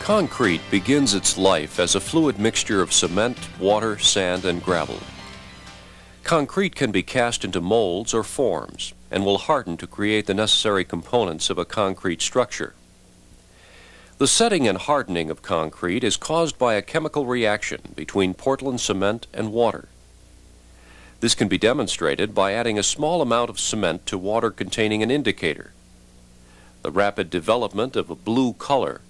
Concrete begins its life as a fluid mixture of cement, water, sand, and gravel. Concrete can be cast into molds or forms and will harden to create the necessary components of a concrete structure. The setting and hardening of concrete is caused by a chemical reaction between Portland cement and water. This can be demonstrated by adding a small amount of cement to water containing an indicator. The rapid development of a blue color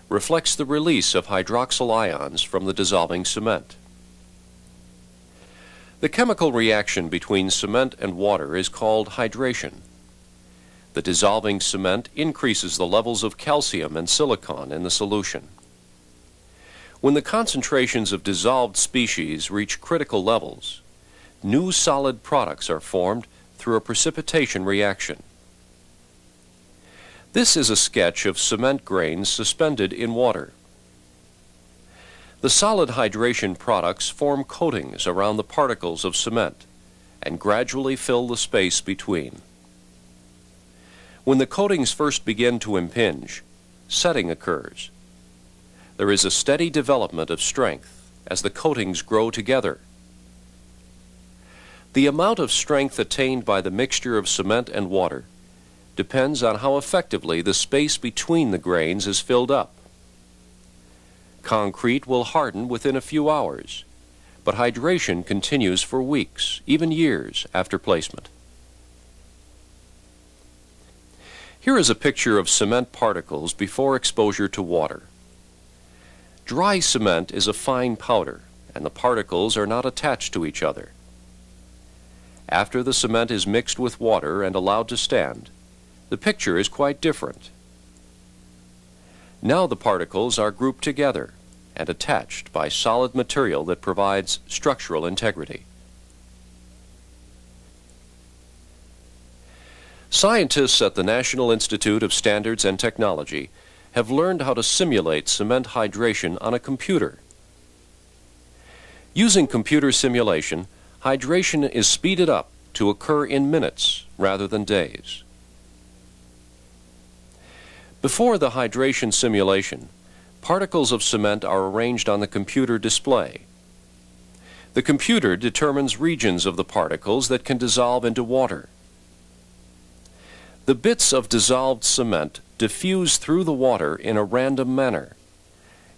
reflects the release of hydroxyl ions from the dissolving cement. The chemical reaction between cement and water is called hydration. The dissolving cement increases the levels of calcium and silicon in the solution. When the concentrations of dissolved species reach critical levels, new solid products are formed through a precipitation reaction. This is a sketch of cement grains suspended in water. The solid hydration products form coatings around the particles of cement and gradually fill the space between. When the coatings first begin to impinge, setting occurs. There is a steady development of strength as the coatings grow together. The amount of strength attained by the mixture of cement and water depends on how effectively the space between the grains is filled up. Concrete will harden within a few hours, but hydration continues for weeks, even years after placement. Here is a picture of cement particles before exposure to water. Dry cement is a fine powder, and the particles are not attached to each other. After the cement is mixed with water and allowed to stand, the picture is quite different. Now the particles are grouped together and attached by solid material that provides structural integrity. Scientists at the National Institute of Standards and Technology have learned how to simulate cement hydration on a computer. Using computer simulation, hydration is speeded up to occur in minutes rather than days. Before the hydration simulation, particles of cement are arranged on the computer display. The computer determines regions of the particles that can dissolve into water. The bits of dissolved cement diffuse through the water in a random manner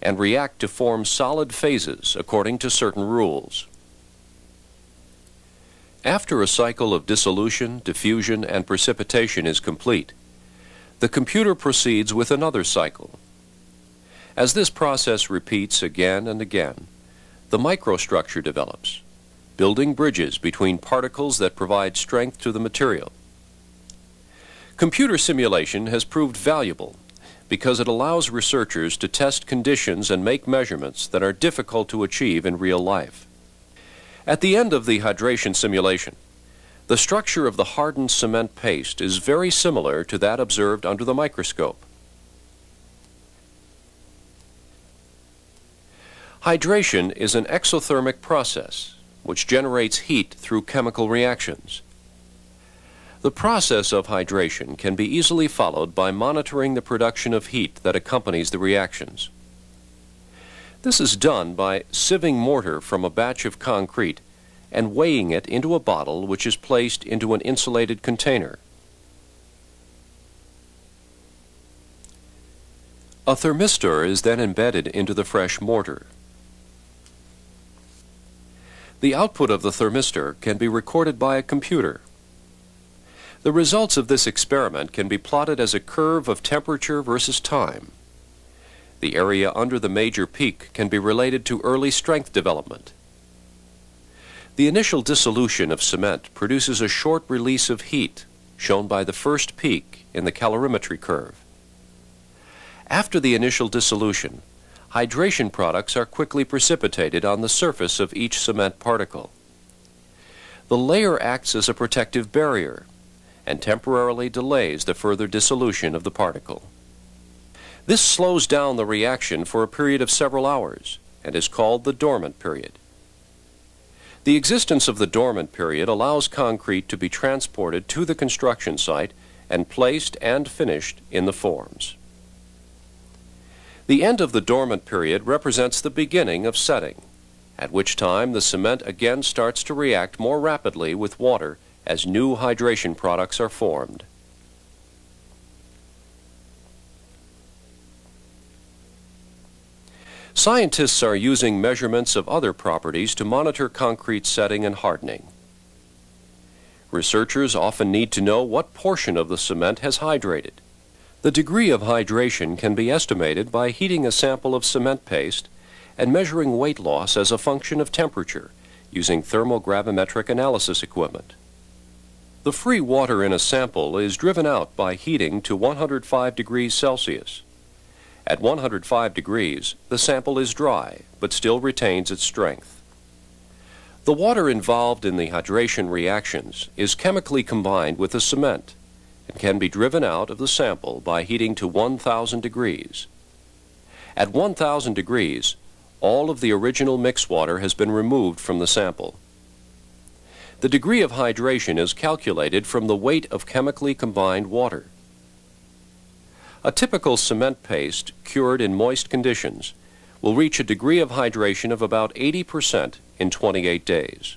and react to form solid phases according to certain rules. After a cycle of dissolution, diffusion, and precipitation is complete, the computer proceeds with another cycle. As this process repeats again and again, the microstructure develops, building bridges between particles that provide strength to the material. Computer simulation has proved valuable because it allows researchers to test conditions and make measurements that are difficult to achieve in real life. At the end of the hydration simulation, the structure of the hardened cement paste is very similar to that observed under the microscope. Hydration is an exothermic process which generates heat through chemical reactions. The process of hydration can be easily followed by monitoring the production of heat that accompanies the reactions. This is done by sieving mortar from a batch of concrete and weighing it into a bottle which is placed into an insulated container. A thermistor is then embedded into the fresh mortar. The output of the thermistor can be recorded by a computer. The results of this experiment can be plotted as a curve of temperature versus time. The area under the major peak can be related to early strength development. The initial dissolution of cement produces a short release of heat, shown by the first peak in the calorimetry curve. After the initial dissolution, hydration products are quickly precipitated on the surface of each cement particle. The layer acts as a protective barrier and temporarily delays the further dissolution of the particle. This slows down the reaction for a period of several hours and is called the dormant period. The existence of the dormant period allows concrete to be transported to the construction site and placed and finished in the forms. The end of the dormant period represents the beginning of setting, at which time the cement again starts to react more rapidly with water as new hydration products are formed. Scientists are using measurements of other properties to monitor concrete setting and hardening. Researchers often need to know what portion of the cement has hydrated. The degree of hydration can be estimated by heating a sample of cement paste and measuring weight loss as a function of temperature using thermogravimetric analysis equipment. The free water in a sample is driven out by heating to 105 degrees Celsius. At 105 degrees, the sample is dry, but still retains its strength. The water involved in the hydration reactions is chemically combined with the cement and can be driven out of the sample by heating to 1,000 degrees. At 1,000 degrees, all of the original mix water has been removed from the sample. The degree of hydration is calculated from the weight of chemically combined water. A typical cement paste cured in moist conditions will reach a degree of hydration of about 80% in 28 days.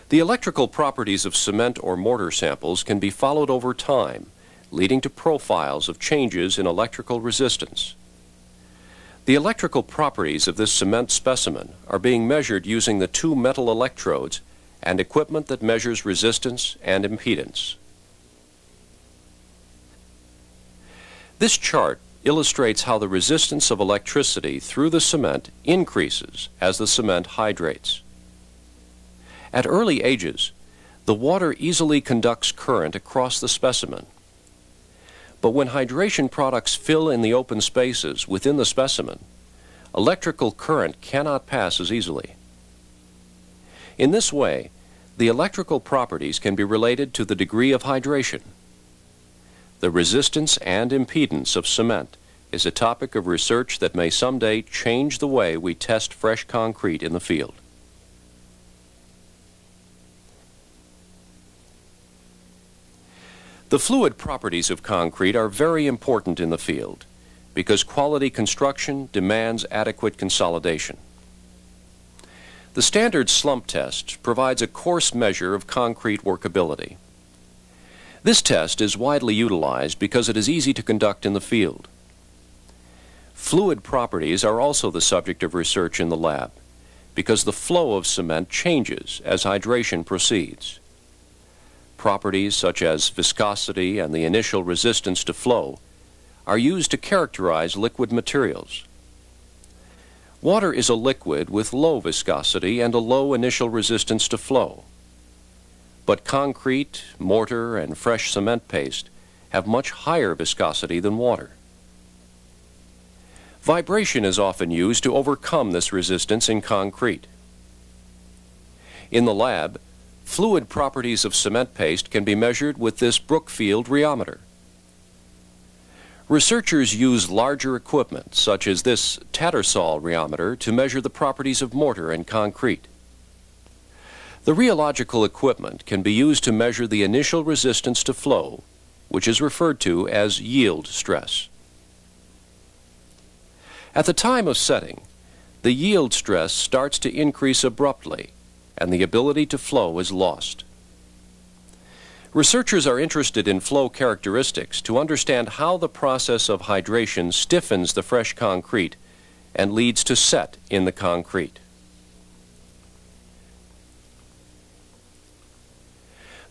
The electrical properties of cement or mortar samples can be followed over time, leading to profiles of changes in electrical resistance. The electrical properties of this cement specimen are being measured using the two metal electrodes and equipment that measures resistance and impedance. This chart illustrates how the resistance of electricity through the cement increases as the cement hydrates. At early ages, the water easily conducts current across the specimen. But when hydration products fill in the open spaces within the specimen, electrical current cannot pass as easily. In this way, the electrical properties can be related to the degree of hydration. The resistance and impedance of cement is a topic of research that may someday change the way we test fresh concrete in the field. The fluid properties of concrete are very important in the field because quality construction demands adequate consolidation. The standard slump test provides a coarse measure of concrete workability. This test is widely utilized because it is easy to conduct in the field. Fluid properties are also the subject of research in the lab because the flow of cement changes as hydration proceeds. Properties such as viscosity and the initial resistance to flow are used to characterize liquid materials. Water is a liquid with low viscosity and a low initial resistance to flow. But concrete, mortar, and fresh cement paste have much higher viscosity than water. Vibration is often used to overcome this resistance in concrete. In the lab, fluid properties of cement paste can be measured with this Brookfield rheometer. Researchers use larger equipment, such as this Tattersall rheometer, to measure the properties of mortar and concrete. The rheological equipment can be used to measure the initial resistance to flow, which is referred to as yield stress. At the time of setting, the yield stress starts to increase abruptly, and the ability to flow is lost. Researchers are interested in flow characteristics to understand how the process of hydration stiffens the fresh concrete and leads to set in the concrete.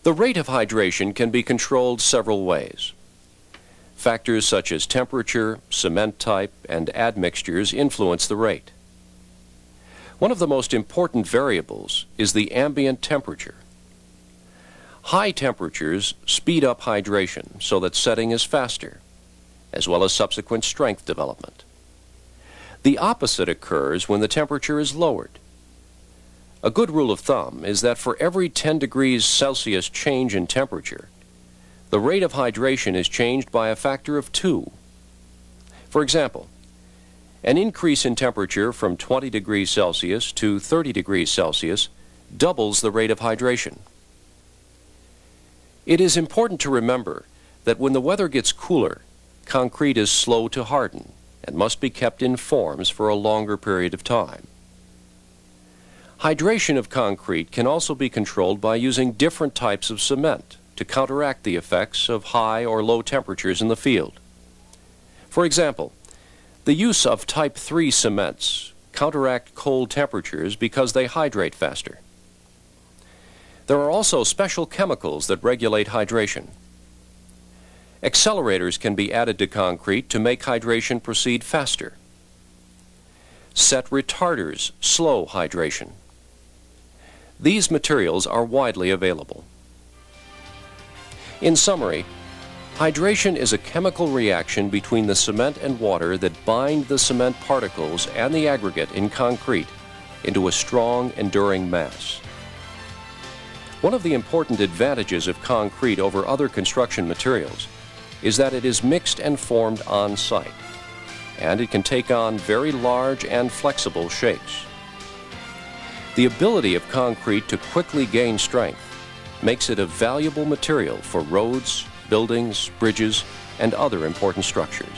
The rate of hydration can be controlled several ways. Factors such as temperature, cement type, and admixtures influence the rate. One of the most important variables is the ambient temperature. High temperatures speed up hydration so that setting is faster, as well as subsequent strength development. The opposite occurs when the temperature is lowered. A good rule of thumb is that for every 10 degrees Celsius change in temperature, the rate of hydration is changed by a factor of 2. For example, an increase in temperature from 20 degrees Celsius to 30 degrees Celsius doubles the rate of hydration. It is important to remember that when the weather gets cooler, concrete is slow to harden and must be kept in forms for a longer period of time. Hydration of concrete can also be controlled by using different types of cement to counteract the effects of high or low temperatures in the field. For example, the use of type 3 cements counteract cold temperatures because they hydrate faster. There are also special chemicals that regulate hydration. Accelerators can be added to concrete to make hydration proceed faster. Set retarders slow hydration. These materials are widely available. In summary, hydration is a chemical reaction between the cement and water that bind the cement particles and the aggregate in concrete into a strong, enduring mass. One of the important advantages of concrete over other construction materials is that it is mixed and formed on site, and it can take on very large and flexible shapes. The ability of concrete to quickly gain strength makes it a valuable material for roads, buildings, bridges, and other important structures.